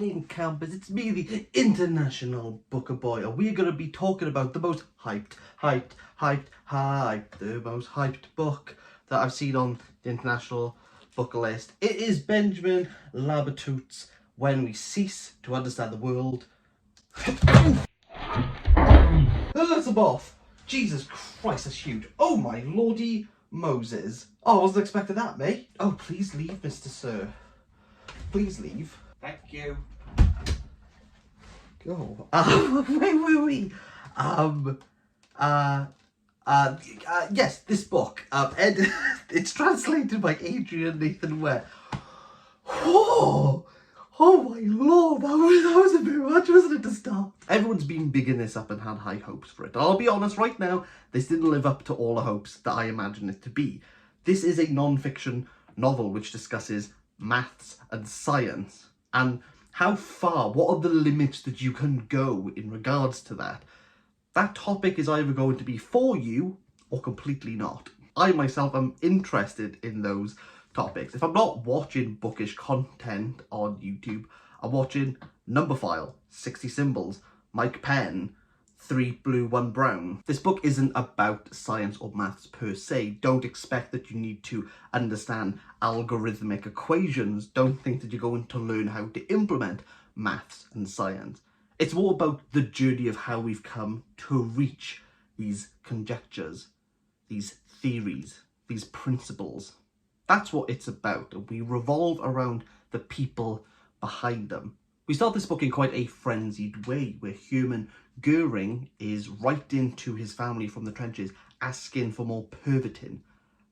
evening, campers. It's me, the International Booker Boy, and we're going to be talking about the most hyped, the most hyped book that I've seen on the International Booker list. It is Benjamin Labatut's When We Cease to Understand the World. That's a moth. Jesus Christ, that's huge. Oh my lordy Moses. Oh, I wasn't expecting that, mate. Oh, please leave, Mr. Sir. Please leave. Thank you. Go. Wait. Yes, this book. It's translated by Adrian Nathan Ware. Oh my lord, that was a bit much, wasn't it, to start? Everyone's been bigging this up and had high hopes for it. I'll be honest, right now, this didn't live up to all the hopes that I imagined it to be. This is a non-fiction novel which discusses maths and science and how far, what are the limits that you can go in regards to that. That topic is either going to be for you or completely not. I myself am interested in those topics. If I'm not watching bookish content on YouTube, I'm watching Numberphile, 60 Symbols, Mike Penn, 3 Blue, 1 Brown. This book isn't about science or maths per se. Don't expect that you need to understand algorithmic equations. Don't think that you're going to learn how to implement maths and science. It's more about the journey of how we've come to reach these conjectures, these theories, these principles. That's what it's about, and we revolve around the people behind them. We start this book in quite a frenzied way, where Hermann Goering is writing to his family from the trenches, asking for more Pervitin,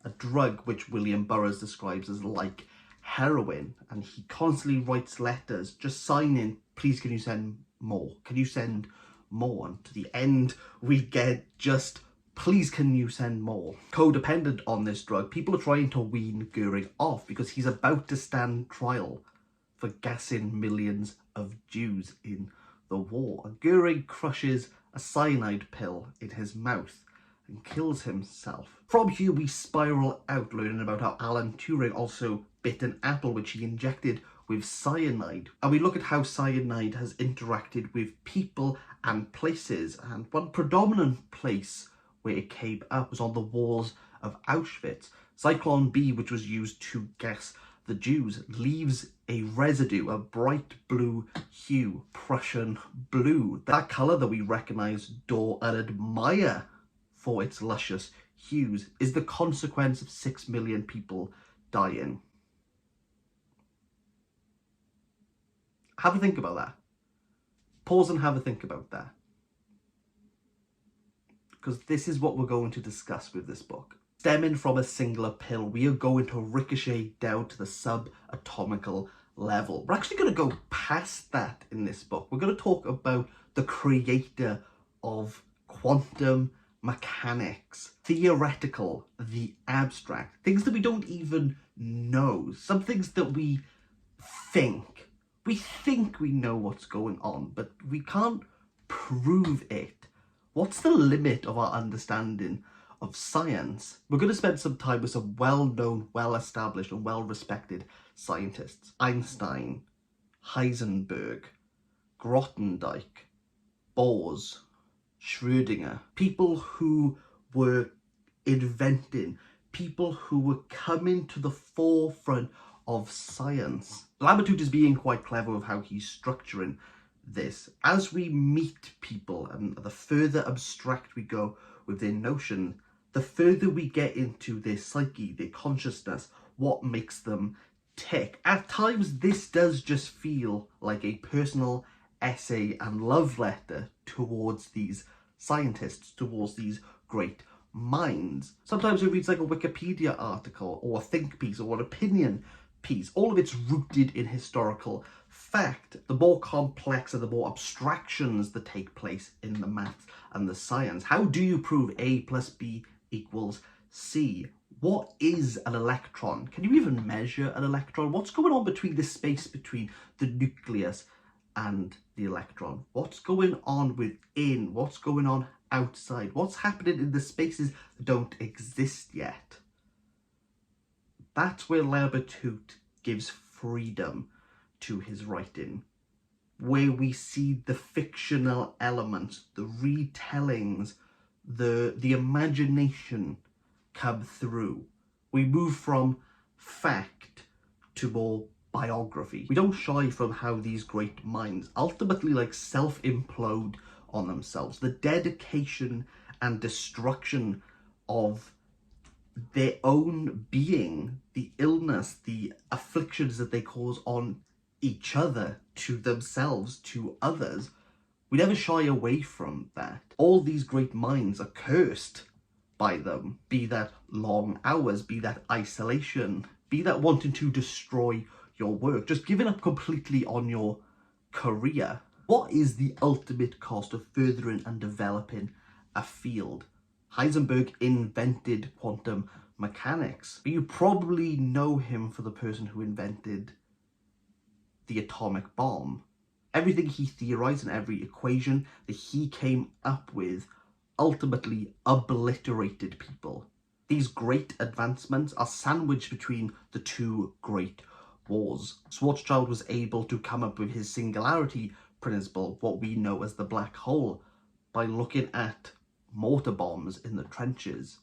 a drug which William Burroughs describes as like heroin, and he constantly writes letters, just signing, please can you send more? Can you send more? And to the end, we get just, please can you send more? Codependent on this drug, people are trying to wean Goering off because he's about to stand trial for gassing millions of Jews in the war. And Goering crushes a cyanide pill in his mouth and kills himself. From here we spiral out, learning about how Alan Turing also bit an apple which he injected with cyanide. And we look at how cyanide has interacted with people and places. And one predominant place where it came up was on the walls of Auschwitz. Zyklon B, which was used to gas the Jews, leaves a residue, a bright blue hue, Prussian blue. That colour that we recognise, adore and admire for its luscious hues, is the consequence of 6 million people dying. Have a think about that. Pause and have a think about that. Because this is what we're going to discuss with this book. Stemming from a singular pill, we are going to ricochet down to the subatomical level. We're actually going to go past that in this book. We're going to talk about the creator of quantum mechanics, theoretical, the abstract, things that we don't even know, some things that we think we know what's going on, but we can't prove it. What's the limit of our understanding of science? We're going to spend some time with some well-known, well-established and well-respected scientists. Einstein, Heisenberg, Grothendieck, Bose, Schrödinger. People who were inventing, people who were coming to the forefront of science. Labatut is being quite clever with how he's structuring this. As we meet people and the further abstract we go with their notion, the further we get into their psyche, their consciousness, what makes them tick. At times this does just feel like a personal essay and love letter towards these scientists, towards these great minds. Sometimes it reads like a Wikipedia article or a think piece or an opinion piece. All of it's rooted in historical fact. The more complex and the more abstractions that take place in the maths and the science. How do you prove A plus B equals C? What is an electron? Can you even measure an electron? What's going on between the space between the nucleus and the electron? What's going on within? What's going on outside? What's happening in the spaces that don't exist yet? That's where Labatut gives freedom to his writing. where we see the fictional elements, the retellings, the imagination come through. We move from fact to more biography. We don't shy from how these great minds ultimately self-implode on themselves. The dedication and destruction of their own being, the illness, the afflictions that they cause on each other, to themselves, to others. We never shy away from that. All these great minds are cursed by them, be that long hours, be that isolation, be that wanting to destroy your work, just giving up completely on your career. What is the ultimate cost of furthering and developing a field? Heisenberg invented quantum mechanics, but you probably know him for the person who invented the atomic bomb. Everything he theorized and every equation that he came up with ultimately obliterated people. These great advancements are sandwiched between the two great wars. Schwarzschild was able to come up with his singularity principle, what we know as the black hole, by looking at mortar bombs in the trenches,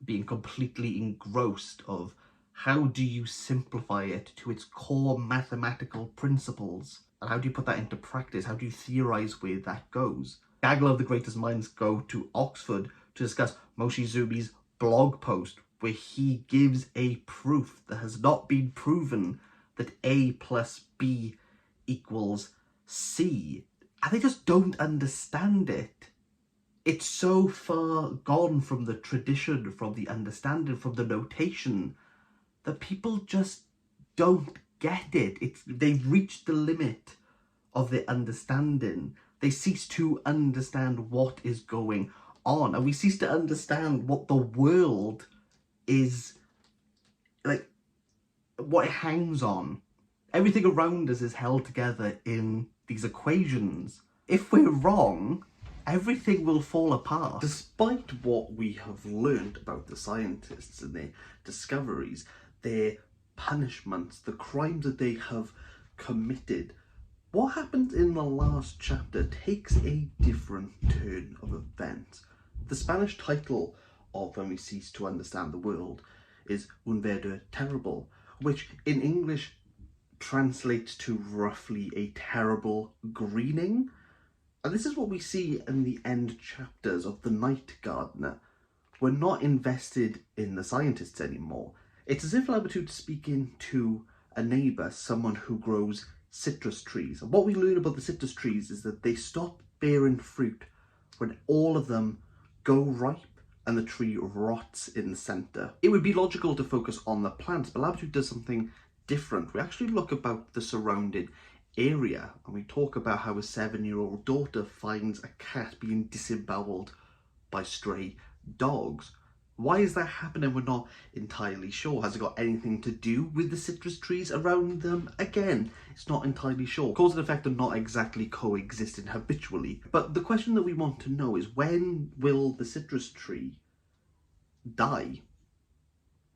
being completely engrossed of how do you simplify it to its core mathematical principles, and how do you put that into practice? How do you theorize where that goes? Gaggle of the greatest minds go to Oxford to discuss Moshe Zumi's blog post, where he gives a proof that has not been proven that A plus B equals C, and they just don't understand it. It's so far gone from the tradition, from the understanding, from the notation, that people just don't get it. They've reached the limit of their understanding. They cease to understand what is going on, and we cease to understand what the world is, like, what it hangs on. Everything around us is held together in these equations. If we're wrong, everything will fall apart. Despite what we have learned about the scientists and their discoveries, their punishments, the crimes that they have committed, what happens in the last chapter takes a different turn of events. The Spanish title of When We Cease to Understand the World is Un Verdader Terrible, which in English translates to roughly a terrible greening. And this is what we see in the end chapters of The Night Gardener. We're not invested in the scientists anymore. It's as if Labatut speaking to a neighbour, someone who grows citrus trees. And what we learn about the citrus trees is that they stop bearing fruit when all of them go ripe and the tree rots in the centre. It would be logical to focus on the plants, but Labatut does something different. We actually look about the surrounding area, and we talk about how a 7-year-old daughter finds a cat being disemboweled by stray dogs. Why is that happening? We're not entirely sure. Has it got anything to do with the citrus trees around them? Again, it's not entirely sure. Cause and effect are not exactly coexisting habitually. But the question that we want to know is, when will the citrus tree die?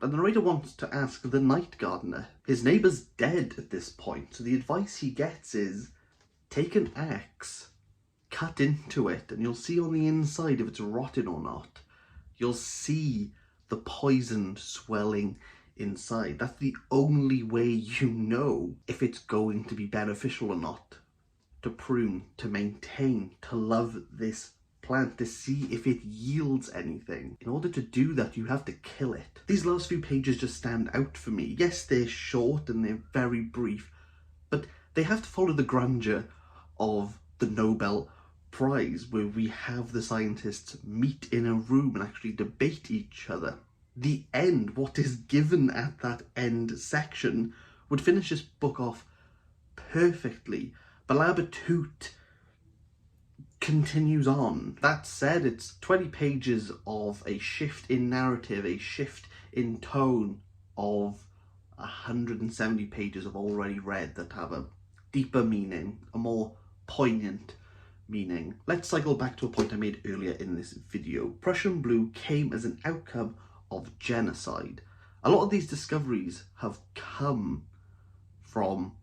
And the narrator wants to ask the night gardener. His neighbour's dead at this point, so the advice he gets is, take an axe, cut into it, and you'll see on the inside if it's rotting or not. You'll see the poison swelling inside. That's the only way you know if it's going to be beneficial or not. To prune, to maintain, to love this plant, to see if it yields anything. In order to do that, you have to kill it. These last few pages just stand out for me. Yes, they're short and they're very brief, but they have to follow the grandeur of the Nobel Prize, where we have the scientists meet in a room and actually debate each other. The end, what is given at that end section, would finish this book off perfectly. But Labatut continues on. That said, it's 20 pages of a shift in narrative, a shift in tone of 170 pages I've already read that have a deeper meaning, a more poignant meaning. Let's cycle back to a point I made earlier in this video. Prussian blue came as an outcome of genocide. A lot of these discoveries have come from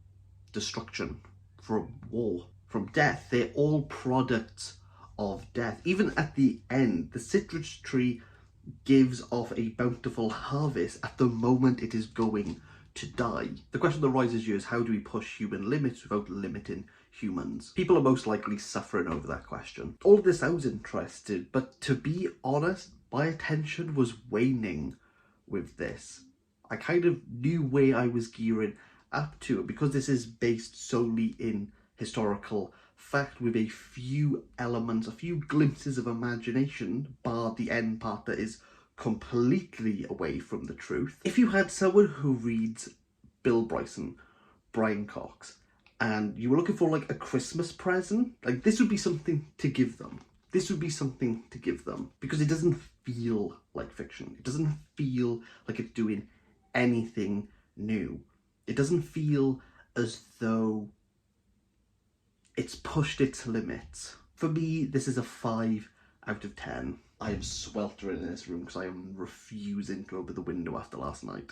destruction, from war. from death. They're all products of death. Even at the end, the citrus tree gives off a bountiful harvest at the moment it is going to die. The question that rises here is, how do we push human limits without limiting humans? People are most likely suffering over that question. All of this sounds interesting, but to be honest, my attention was waning with this. I kind of knew where I was gearing up to, because this is based solely in historical fact with a few elements, a few glimpses of imagination, bar the end part that is completely away from the truth. If you had someone who reads Bill Bryson, Brian Cox, and you were looking for like a Christmas present, like this would be something to give them. This would be something to give them, because it doesn't feel like fiction. It doesn't feel like it's doing anything new. It doesn't feel as though it's pushed its limits. For me, this is a 5 out of 10. I am sweltering in this room because I am refusing to open the window after last night.